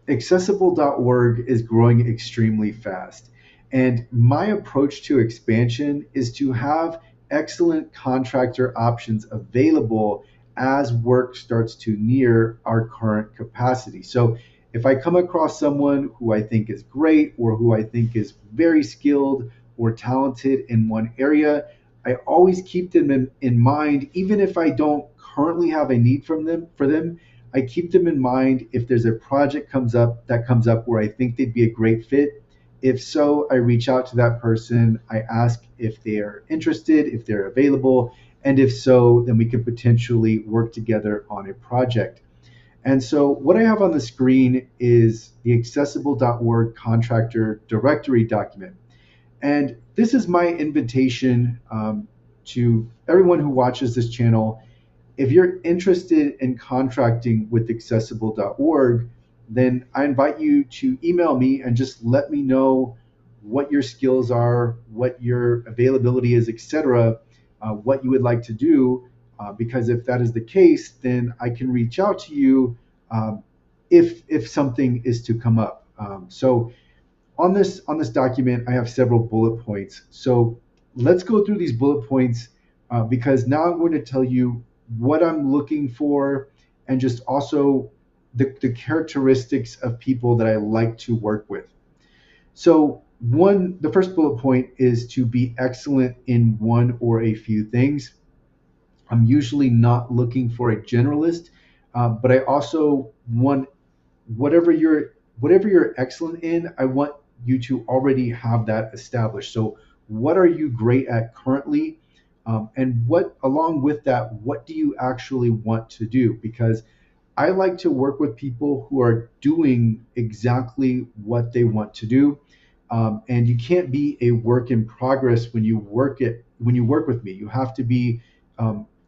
accessible.org is growing extremely fast. And my approach to expansion is to have excellent contractor options available as work starts to near our current capacity. So if I come across someone who I think is great or who I think is very skilled or talented in one area, I always keep them in mind, even if I don't currently have a need from them for them. I keep them in mind if there's a project comes up where I think they'd be a great fit. If so, I reach out to that person. I ask if they're interested, if they're available, and if so, then we can potentially work together on a project. And so what I have on the screen is the accessible.org contractor directory document. And this is my invitation to everyone who watches this channel. If you're interested in contracting with accessible.org, then I invite you to email me and just let me know what your skills are, what your availability is, etc., what you would like to do. Because if that is the case, then I can reach out to you if something is to come up. So on this document, I have several bullet points. So let's go through these bullet points because now I'm going to tell you what I'm looking for and just also the characteristics of people that I like to work with. So the first bullet point is to be excellent in one or a few things. I'm usually not looking for a generalist, but I also want whatever you're excellent in, I want you to already have that established. So what are you great at currently? And what along with that, what do you actually want to do? Because I like to work with people who are doing exactly what they want to do. And you can't be a work in progress when you work with me. You have to be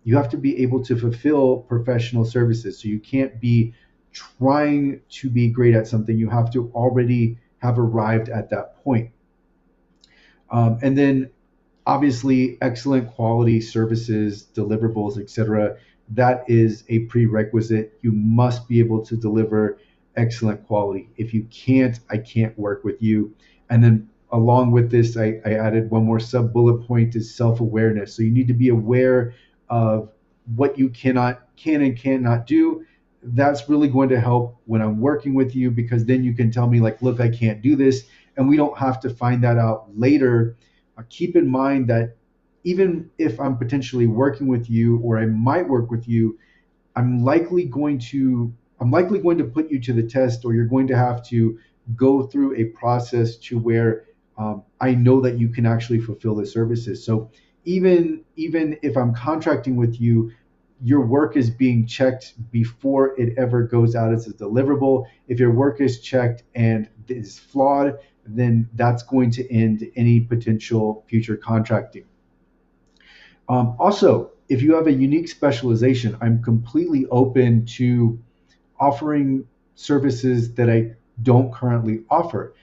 able to fulfill professional services. So you can't be trying to be great at something. You have to already have arrived at that point. And then obviously excellent quality services, deliverables, etc. That is a prerequisite. You must be able to deliver excellent quality. If you can't, I can't work with you. And then along with this, I added one more sub bullet point is self-awareness. So you need to be aware of what you can and cannot do. That's really going to help when I'm working with you because then you can tell me like, look, I can't do this. And we don't have to find that out later. Keep in mind that even if I'm potentially working with you or I might work with you, I'm likely going to put you to the test, or you're going to have to go through a process to where I know that you can actually fulfill the services. So even if I'm contracting with you, your work is being checked before it ever goes out as a deliverable. If your work is checked and is flawed, then that's going to end any potential future contracting. Also, if you have a unique specialization, I'm completely open to offering services that I don't currently offer.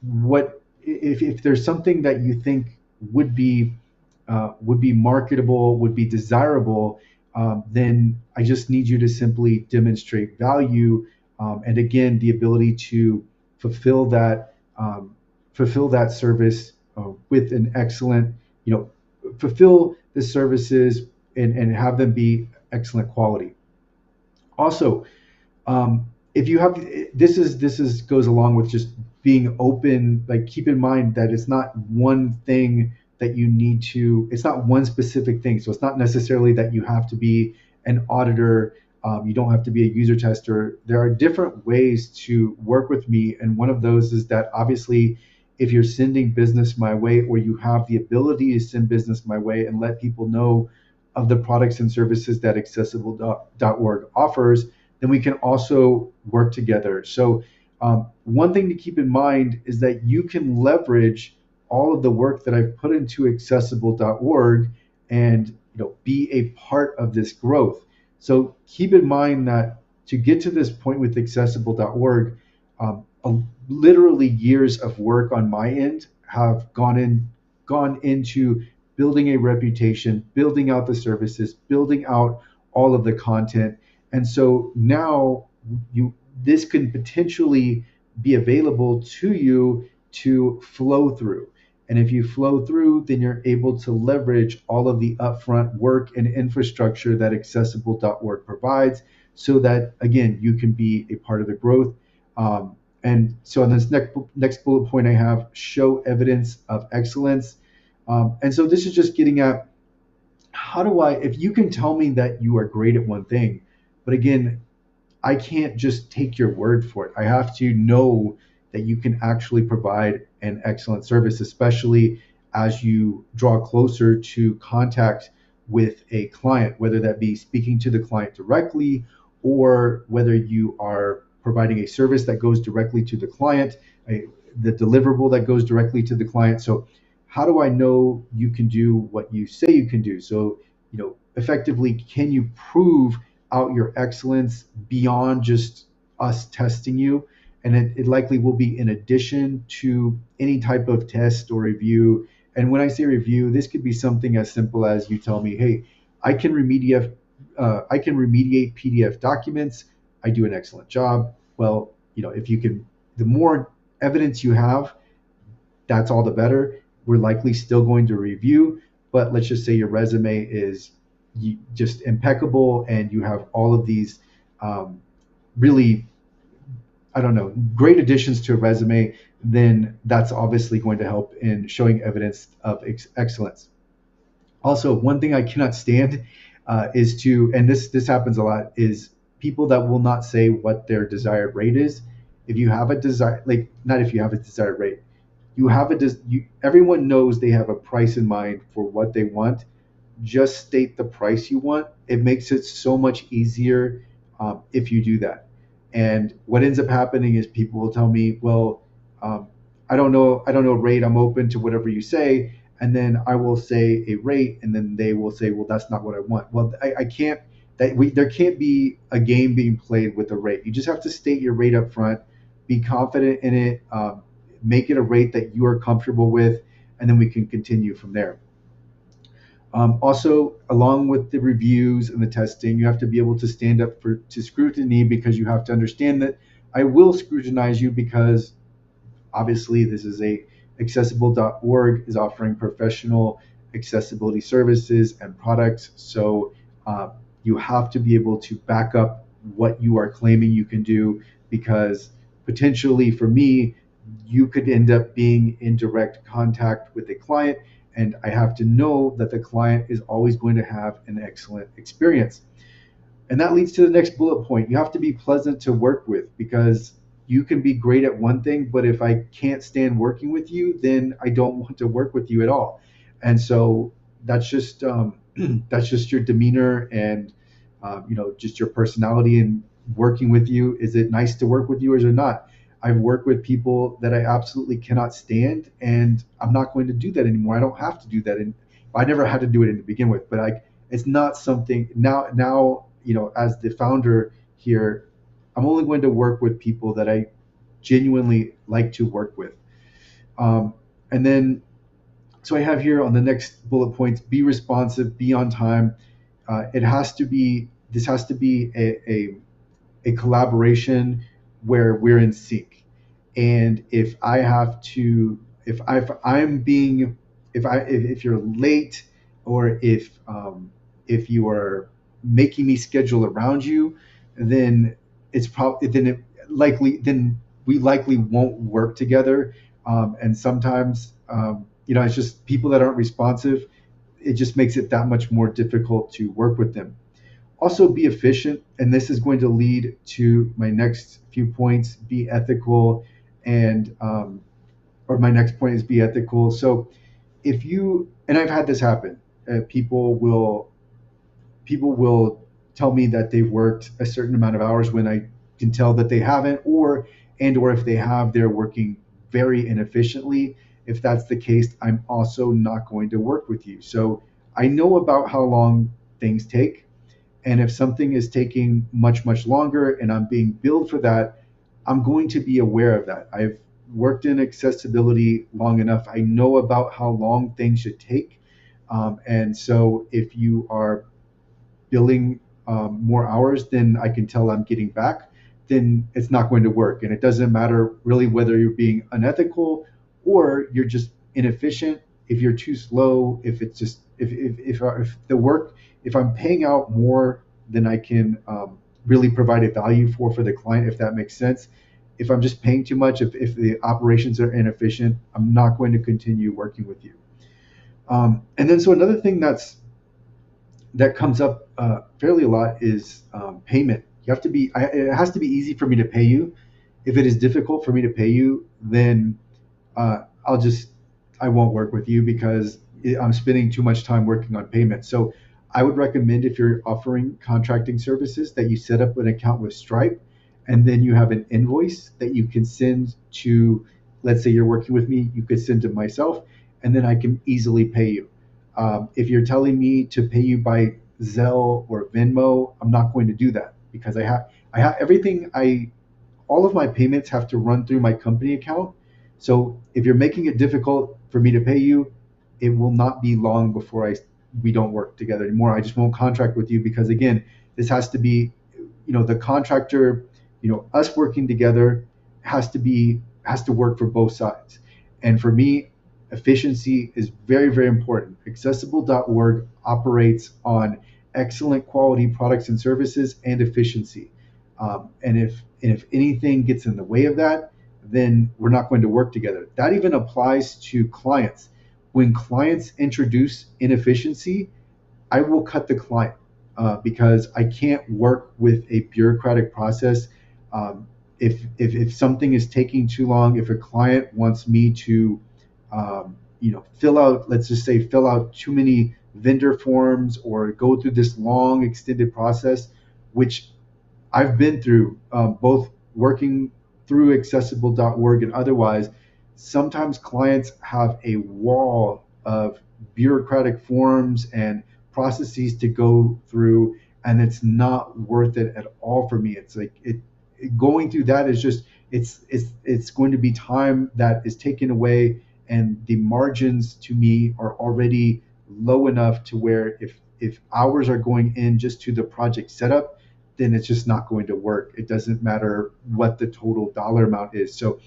What if there's something that you think would be marketable, would be desirable, then I just need you to simply demonstrate value, and again, the ability to fulfill that fulfill that service with an excellent, fulfill the services and have them be excellent quality. Also, if you have this is goes along with just being open. Like keep in mind that it's not one thing that you need to. It's not one specific thing. So it's not necessarily that you have to be an auditor. You don't have to be a user tester. There are different ways to work with me, and one of those is that obviously, if you're sending business my way, or you have the ability to send business my way and let people know of the products and services that accessible.org offers, then we can also work together. So one thing to keep in mind is that you can leverage all of the work that I've put into accessible.org and be a part of this growth. So keep in mind that to get to this point with accessible.org, literally years of work on my end have gone into building a reputation, building out the services, building out all of the content. And so now this could potentially be available to you to flow through. And if you flow through, then you're able to leverage all of the upfront work and infrastructure that accessible.org provides so that, again, you can be a part of the growth. And so on this next bullet point, I have show evidence of excellence. And so this is just getting at how do I, if you can tell me that you are great at one thing, but again, I can't just take your word for it. I have to know that you can actually provide an excellent service, especially as you draw closer to contact with a client, whether that be speaking to the client directly or whether you are providing a service that goes directly to the client, the deliverable that goes directly to the client. So how do I know you can do what you say you can do? So, effectively, can you prove out your excellence beyond just us testing you? And it likely will be in addition to any type of test or review. And when I say review, this could be something as simple as you tell me, hey, I can remediate PDF documents. I do an excellent job. Well, if you can, the more evidence you have, that's all the better. We're likely still going to review, but let's just say your resume is just impeccable and you have all of these really, I don't know, great additions to a resume, then that's obviously going to help in showing evidence of excellence. Also, one thing I cannot stand is to, and this happens a lot, is people that will not say what their desired rate is. If you have a desire, like not if you have a desired rate, you have everyone knows they have a price in mind for what they want. Just state the price you want. It makes it so much easier if you do that. And what ends up happening is people will tell me, well, I don't know rate. I'm open to whatever you say. And then I will say a rate, and then they will say, well, that's not what I want. Well, I can't. There can't be a game being played with a rate. You just have to state your rate up front, be confident in it, make it a rate that you are comfortable with, and then we can continue from there. Also, along with the reviews and the testing, you have to be able to stand up to scrutiny, because you have to understand that I will scrutinize you, because obviously this is accessible.org is offering professional accessibility services and products. So you have to be able to back up what you are claiming you can do, because potentially for me, you could end up being in direct contact with a client, and I have to know that the client is always going to have an excellent experience. And that leads to the next bullet point. You have to be pleasant to work with, because you can be great at one thing, but if I can't stand working with you, then I don't want to work with you at all. And so that's just that's just your demeanor and just your personality and working with you. Is it nice to work with you or is it not? I've worked with people that I absolutely cannot stand, and I'm not going to do that anymore. I don't have to do that, and I never had to do it to begin with. But it's not something now. Now, as the founder here, I'm only going to work with people that I genuinely like to work with. And then, so I have here on the next bullet points: be responsive, be on time. This has to be a collaboration where we're in sync. And if you're late, or if you are making me schedule around you, then then we likely won't work together. And sometimes, it's just people that aren't responsive. It just makes it that much more difficult to work with them. Also, be efficient, and this is going to lead to my next few points: be ethical, and or my next point is be ethical. So if you, and I've had this happen, people will tell me that they've worked a certain amount of hours when I can tell that they haven't, or if they have, they're working very inefficiently. If that's the case, I'm also not going to work with you. So I know about how long things take. And if something is taking much, much longer and I'm being billed for that, I'm going to be aware of that. I've worked in accessibility long enough. I know about how long things should take. And so if you are billing more hours than I can tell I'm getting back, then it's not going to work. And it doesn't matter really whether you're being unethical or you're just inefficient. If you're too slow, if it's just if the work, if I'm paying out more than I can really provide a value for the client, if that makes sense. If I'm just paying too much, if the operations are inefficient, I'm not going to continue working with you. And then so another thing that comes up fairly a lot is payment. You have to be. It has to be easy for me to pay you. If it is difficult for me to pay you, then I'll just I won't work with you because I'm spending too much time working on payment. So I would recommend if you're offering contracting services that you set up an account with Stripe, and then you have an invoice that you can send to. Let's say you're working with me, you could send to myself, and then I can easily pay you. If you're telling me to pay you by Zelle or Venmo, I'm not going to do that because I have everything. I All of my payments have to run through my company account. So if you're making it difficult for me to pay you, it will not be long before I we don't work together anymore. I just won't contract with you because again, this has to be, the contractor, us working together has to work for both sides. And for me, efficiency is very, very important. Accessible.org operates on excellent quality products and services and efficiency. And if anything gets in the way of that, then we're not going to work together. That even applies to clients. When clients introduce inefficiency, I will cut the client because I can't work with a bureaucratic process. If something is taking too long, if a client wants me to, let's just say, fill out too many vendor forms or go through this long extended process, which I've been through, both working through accessible.org and otherwise. Sometimes clients have a wall of bureaucratic forms and processes to go through, and it's not worth it at all for me. It's like going through that is just it's going to be time that is taken away, and the margins to me are already low enough to where if hours are going in just to the project setup, then it's just not going to work. It doesn't matter what the total dollar amount is. So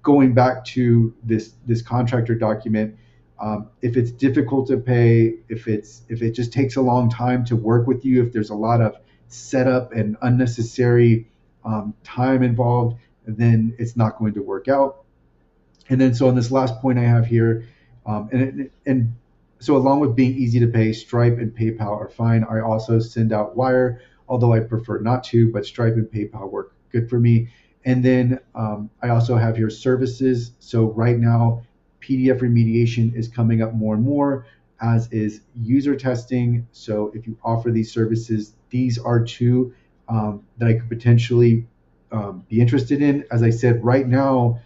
going back to this contractor document, if it's difficult to pay, if it just takes a long time to work with you, if there's a lot of setup and unnecessary time involved, then it's not going to work out. And then so on this last point I have here, and so along with being easy to pay, Stripe and PayPal are fine. I also send out wire, although I prefer not to, but Stripe and PayPal work good for me. And then I also have here services. So right now, PDF remediation is coming up more and more, as is user testing. So if you offer these services, these are two that I could potentially be interested in. As I said, right now,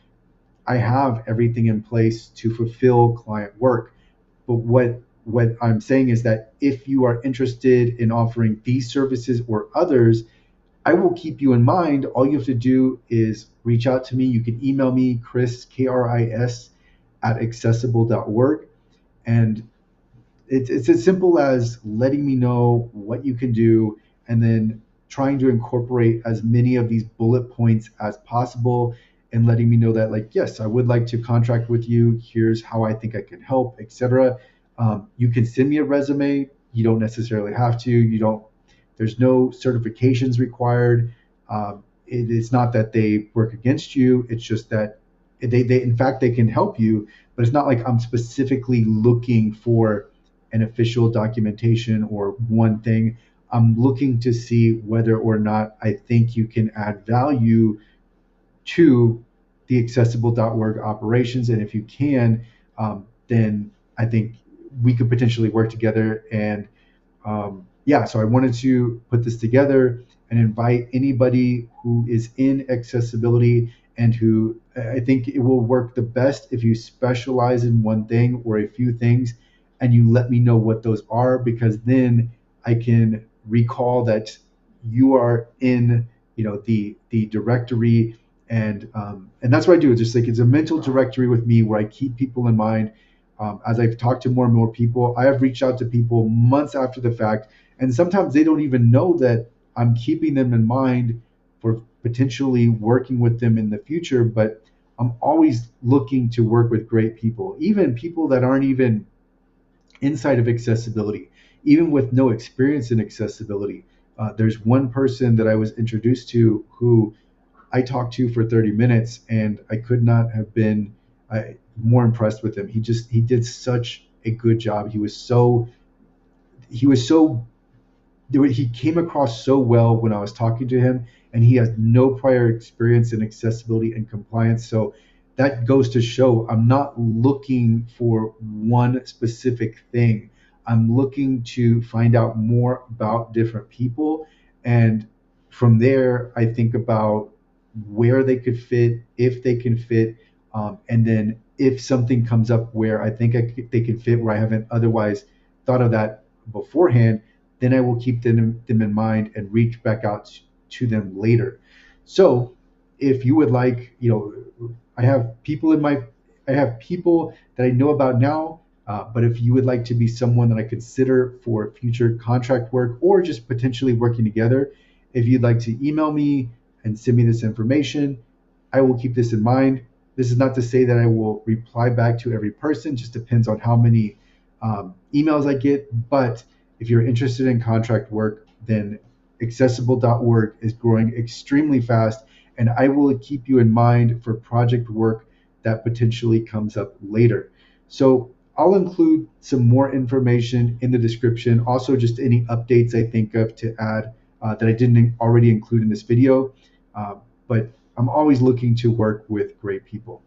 I have everything in place to fulfill client work. But what I'm saying is that if you are interested in offering these services or others, I will keep you in mind. All you have to do is reach out to me. You can email me, Kris, Kris, at accessible.org. And it's as simple as letting me know what you can do and then trying to incorporate as many of these bullet points as possible and letting me know that, like, yes, I would like to contract with you. Here's how I think I can help, etc. You can send me a resume. You don't necessarily have to. There's no certifications required. It's not that they work against you. It's just that they in fact they can help you, but it's not like I'm specifically looking for an official documentation or one thing. I'm looking to see whether or not I think you can add value to the accessible.org operations. And if you can, then I think we could potentially work together. And so I wanted to put this together and invite anybody who is in accessibility and who I think it will work the best if you specialize in one thing or a few things and you let me know what those are, because then I can recall that you are in the directory, and that's what I do. It's just like it's a mental directory with me where I keep people in mind. As I've talked to more and more people, I have reached out to people months after the fact, and sometimes they don't even know that I'm keeping them in mind for potentially working with them in the future, but I'm always looking to work with great people, even people that aren't even inside of accessibility, even with no experience in accessibility. There's one person that I was introduced to who I talked to for 30 minutes, and I could not have been more impressed with him. He did such a good job. He was so he came across so well when I was talking to him, and he has no prior experience in accessibility and compliance. So that goes to show I'm not looking for one specific thing. I'm looking to find out more about different people. And from there, I think about where they could fit, if they can fit, and then if something comes up where I think they can fit where I haven't otherwise thought of that beforehand, then I will keep them in mind and reach back out to them later. So if you would like, I have people in my, I have people that I know about now, but if you would like to be someone that I consider for future contract work or just potentially working together, if you'd like to email me and send me this information, I will keep this in mind. This is not to say that I will reply back to every person, just depends on how many emails I get. But if you're interested in contract work, then accessible.org is growing extremely fast, and I will keep you in mind for project work that potentially comes up later. So I'll include some more information in the description, also just any updates I think of to add that I didn't already include in this video. But I'm always looking to work with great people.